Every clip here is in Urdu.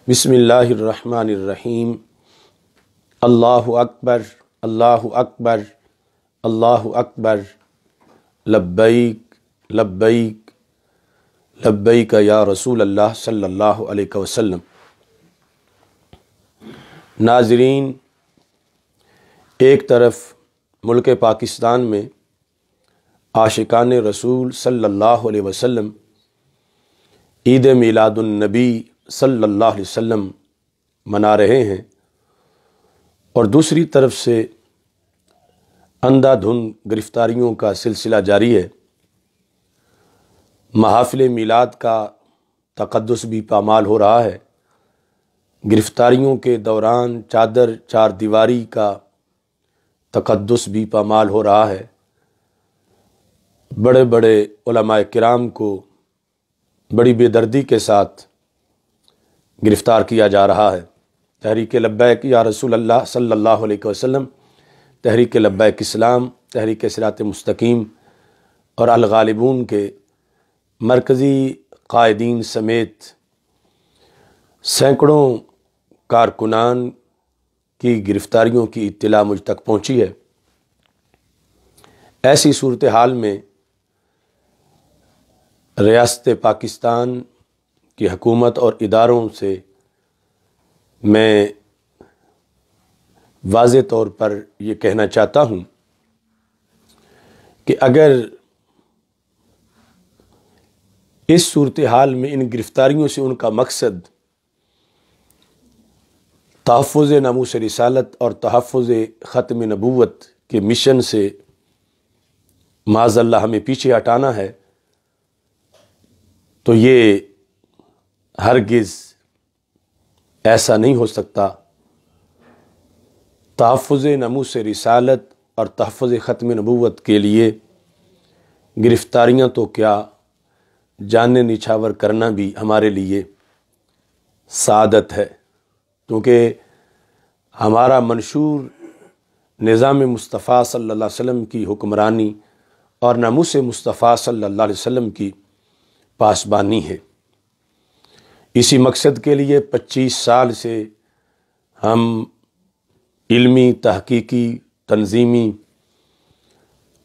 بسم اللہ الرحمن الرحیم۔ اللہ اکبر اللہ اکبر اللہ اکبر، لبیک لبیک لبیک یا رسول اللہ صلی اللہ علیہ وسلم۔ ناظرین، ایک طرف ملک پاکستان میں عاشقان رسول صلی اللہ علیہ وسلم عید میلاد النبی صلی اللہ علیہ وسلم منا رہے ہیں، اور دوسری طرف سے اندھا دھند گرفتاریوں کا سلسلہ جاری ہے۔ محافل میلاد کا تقدس بھی پامال ہو رہا ہے۔ گرفتاریوں کے دوران چادر چار دیواری کا تقدس بھی پامال ہو رہا ہے۔ بڑے بڑے علماء کرام کو بڑی بے دردی کے ساتھ گرفتار کیا جا رہا ہے۔ تحریک لبیک یا رسول اللہ صلی اللہ علیہ وسلم، تحریک لبیک اسلام، تحریک صراط مستقیم اور الغالبون کے مرکزی قائدین سمیت سینکڑوں کارکنان کی گرفتاریوں کی اطلاع مجھ تک پہنچی ہے۔ ایسی صورتحال میں ریاست پاکستان کی حکومت اور اداروں سے میں واضح طور پر یہ کہنا چاہتا ہوں کہ اگر اس صورتحال میں ان گرفتاریوں سے ان کا مقصد تحفظ ناموس رسالت اور تحفظ ختم نبوت کے مشن سے معاذ اللہ ہمیں پیچھے ہٹانا ہے، تو یہ ہرگز ایسا نہیں ہو سکتا۔ تحفظ ناموس رسالت اور تحفظ ختم نبوت کے لیے گرفتاریاں تو کیا، جان نچھاور کرنا بھی ہمارے لیے سعادت ہے، کیونکہ ہمارا منشور نظام مصطفیٰ صلی اللہ علیہ وسلم کی حکمرانی اور ناموس مصطفیٰ صلی اللہ علیہ وسلم کی پاسبانی ہے۔ اسی مقصد کے لیے 25 سال سے ہم علمی، تحقیقی، تنظیمی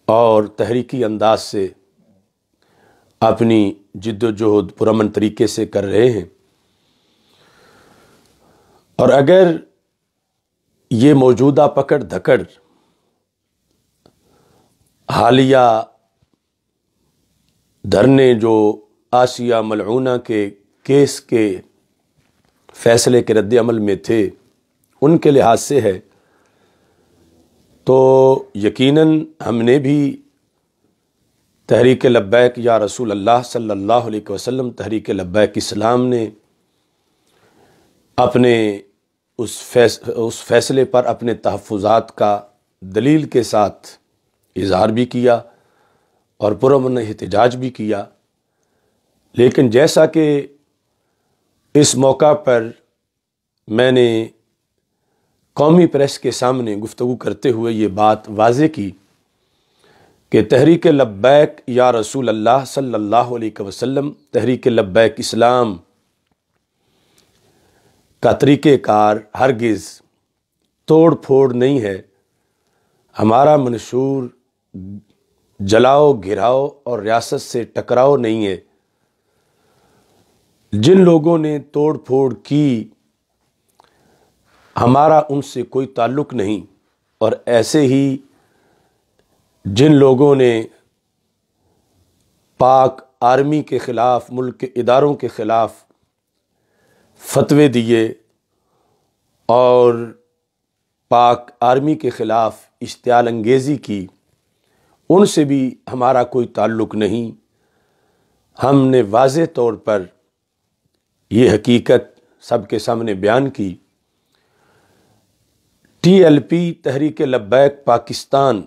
اور تحریکی انداز سے اپنی جد و جہد پرامن طریقے سے کر رہے ہیں، اور اگر یہ موجودہ پکڑ دھکڑ حالیہ دھرنے جو آسیہ ملعونہ کے کیس کے فیصلے کے رد عمل میں تھے ان کے لحاظ سے ہے، تو یقیناً ہم نے بھی تحریک لبیک یا رسول اللہ صلی اللہ علیہ وسلم، تحریک لبیک اسلام نے اپنے اس فیصلے پر اپنے تحفظات کا دلیل کے ساتھ اظہار بھی کیا اور پرامن احتجاج بھی کیا۔ لیکن جیسا کہ اس موقع پر میں نے قومی پریس کے سامنے گفتگو کرتے ہوئے یہ بات واضح کی کہ تحریک لبیک یا رسول اللہ صلی اللہ علیہ وسلم، تحریک لبیک اسلام کا طریقہ کار ہرگز توڑ پھوڑ نہیں ہے۔ ہمارا منشور جلاؤ، گھراؤ اور ریاست سے ٹکراؤ نہیں ہے۔ جن لوگوں نے توڑ پھوڑ کی ہمارا ان سے کوئی تعلق نہیں، اور ایسے ہی جن لوگوں نے پاک آرمی کے خلاف، ملک کے اداروں کے خلاف فتوے دیے اور پاک آرمی کے خلاف اشتعال انگیزی کی، ان سے بھی ہمارا کوئی تعلق نہیں۔ ہم نے واضح طور پر یہ حقیقت سب کے سامنے بیان کی۔ T L P, Tehreek Labbaik Pakistan,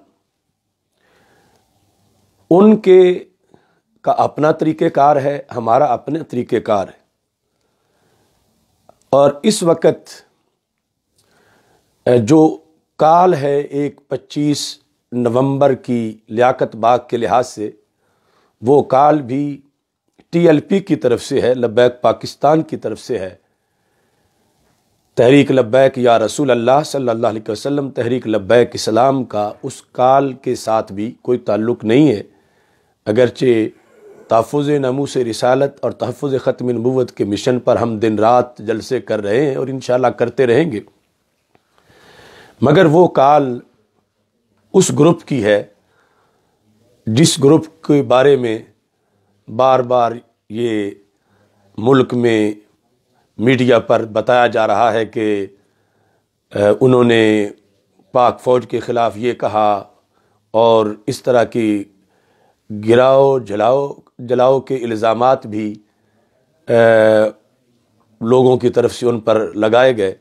ان کے کا اپنا طریقہ کار ہے، ہمارا اپنا طریقہ کار ہے، اور اس وقت جو کال ہے ایک 25 نومبر کی لیاقت باغ کے لحاظ سے، وہ کال بھی ٹی ایل پی کی طرف سے ہے، لبیک پاکستان کی طرف سے ہے تحریک لبیک یا رسول اللہ صلی اللہ علیہ وسلم، تحریک لبیک اسلام کا اس کال کے ساتھ بھی کوئی تعلق نہیں ہے، اگرچہ تحفظ ناموس رسالت اور تحفظ ختم نبوت کے مشن پر ہم دن رات جلسے کر رہے ہیں اور انشاءاللہ کرتے رہیں گے، مگر وہ کال اس گروپ کی ہے جس گروپ کے بارے میں بار بار یہ ملک میں میڈیا پر بتایا جا رہا ہے کہ انہوں نے پاک فوج کے خلاف یہ کہا اور اس طرح کی گراؤ جلاؤ کے الزامات بھی لوگوں کی طرف سے ان پر لگائے گئے،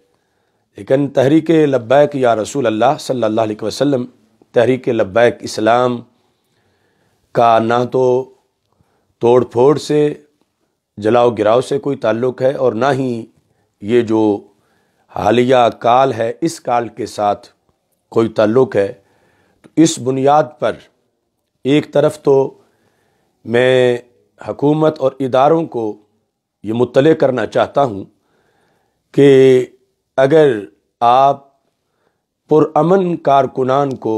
لیکن تحریک لبیک یا رسول اللہ صلی اللہ علیہ وسلم، تحریک لبیک اسلام کا نہ تو توڑ پھوڑ سے، جلاؤ گراؤ سے کوئی تعلق ہے، اور نہ ہی یہ جو حالیہ کال ہے اس کال کے ساتھ کوئی تعلق ہے۔ تو اس بنیاد پر ایک طرف تو میں حکومت اور اداروں کو یہ مطلع کرنا چاہتا ہوں کہ اگر آپ پرامن کارکنان کو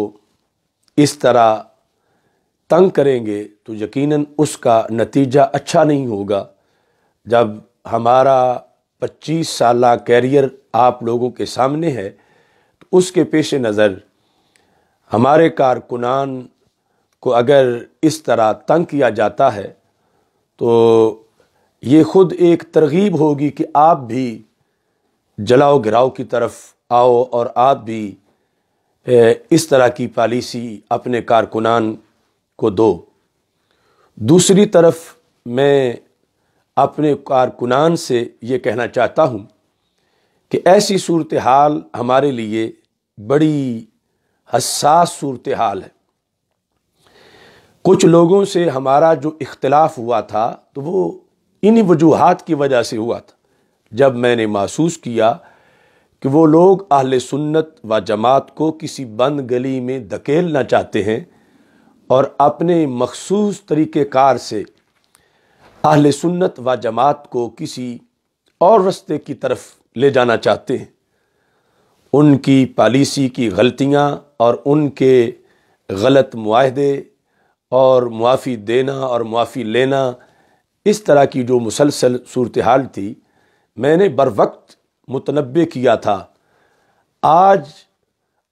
اس طرح تنگ کریں گے تو یقیناً اس کا نتیجہ اچھا نہیں ہوگا۔ جب ہمارا 25 سالہ کیریئر آپ لوگوں کے سامنے ہے تو اس کے پیش نظر ہمارے کارکنان کو اگر اس طرح تنگ کیا جاتا ہے تو یہ خود ایک ترغیب ہوگی کہ آپ بھی جلاؤ گراؤ کی طرف آؤ اور آپ بھی اس طرح کی پالیسی اپنے کارکنان کو دو۔ دوسری طرف میں اپنے کارکنان سے یہ کہنا چاہتا ہوں کہ ایسی صورتحال ہمارے لیے بڑی حساس صورتحال ہے۔ کچھ لوگوں سے ہمارا جو اختلاف ہوا تھا تو وہ انہی وجوہات کی وجہ سے ہوا تھا، جب میں نے محسوس کیا کہ وہ لوگ اہل سنت و جماعت کو کسی بند گلی میں دھکیلنا چاہتے ہیں اور اپنے مخصوص طریقہ کار سے اہل سنت و جماعت کو کسی اور رستے کی طرف لے جانا چاہتے ہیں۔ ان کی پالیسی کی غلطیاں اور ان کے غلط معاہدے اور معافی دینا اور معافی لینا، اس طرح کی جو مسلسل صورتحال تھی، میں نے بروقت متنبہ کیا تھا۔ آج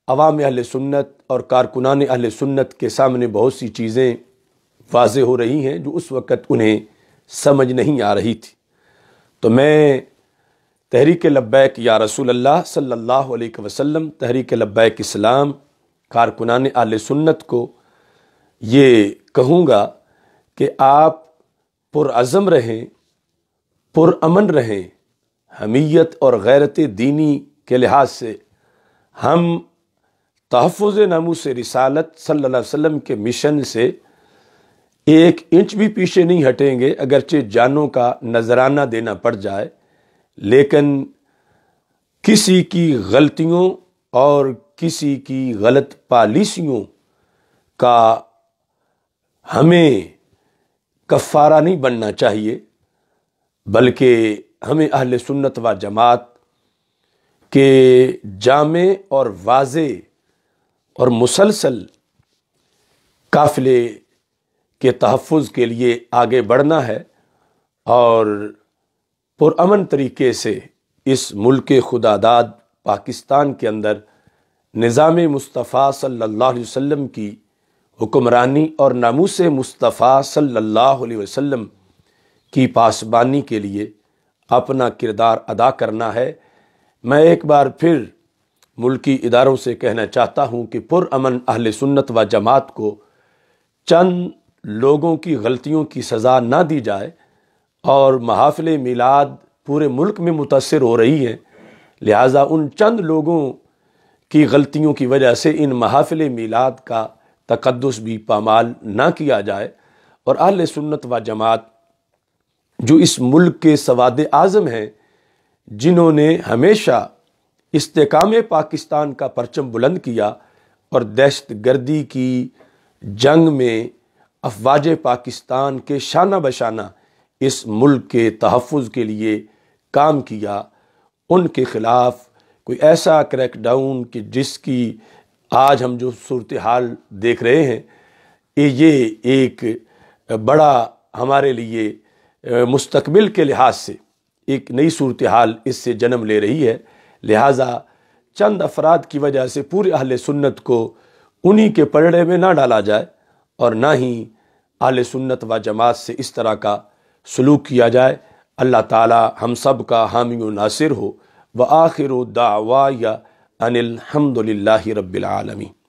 عوام اہل سنت اور کارکنان اہل سنت کے سامنے بہت سی چیزیں واضح ہو رہی ہیں جو اس وقت انہیں سمجھ نہیں آ رہی تھی۔ تو میں تحریک لبیک یا رسول اللہ صلی اللہ علیہ وسلم، تحریک لبیک اسلام، کارکنان اہل سنت کو یہ کہوں گا کہ آپ پرعزم رہیں، پرامن رہیں۔ حمیت اور غیرت دینی کے لحاظ سے ہم تحفظ ناموس رسالت صلی اللہ علیہ وسلم کے مشن سے ایک انچ بھی پیچھے نہیں ہٹیں گے، اگرچہ جانوں کا نذرانہ دینا پڑ جائے، لیکن کسی کی غلطیوں اور کسی کی غلط پالیسیوں کا ہمیں کفارہ نہیں بننا چاہیے، بلکہ ہمیں اہل سنت و جماعت کے جامع اور واضح اور مسلسل قافلے کے تحفظ کے لیے آگے بڑھنا ہے اور پرامن طریقے سے اس ملک خداداد پاکستان کے اندر نظام مصطفیٰ صلی اللہ علیہ وسلم کی حکمرانی اور ناموس مصطفیٰ صلی اللہ علیہ وسلم کی پاسبانی کے لیے اپنا کردار ادا کرنا ہے۔ میں ایک بار پھر ملکی اداروں سے کہنا چاہتا ہوں کہ پرامن اہل سنت و جماعت کو چند لوگوں کی غلطیوں کی سزا نہ دی جائے، اور محافل میلاد پورے ملک میں متاثر ہو رہی ہیں، لہٰذا ان چند لوگوں کی غلطیوں کی وجہ سے ان محافل میلاد کا تقدس بھی پامال نہ کیا جائے، اور اہل سنت و جماعت جو اس ملک کے سواد اعظم ہیں، جنہوں نے ہمیشہ استحکام پاکستان کا پرچم بلند کیا اور دہشت گردی کی جنگ میں افواج پاکستان کے شانہ بشانہ اس ملک کے تحفظ کے لیے کام کیا، ان کے خلاف کوئی ایسا کریک ڈاؤن کہ جس کی آج ہم جو صورتحال دیکھ رہے ہیں یہ ایک بڑا ہمارے لیے مستقبل کے لحاظ سے ایک نئی صورتحال اس سے جنم لے رہی ہے۔ لہٰذا چند افراد کی وجہ سے پورے اہل سنت کو انہی کے پلڑے میں نہ ڈالا جائے اور نہ ہی اہل سنت و جماعت سے اس طرح کا سلوک کیا جائے۔ اللہ تعالی ہم سب کا حامی و ناصر ہو۔ وآخر دعوایا ان الحمد للہ رب العالمین۔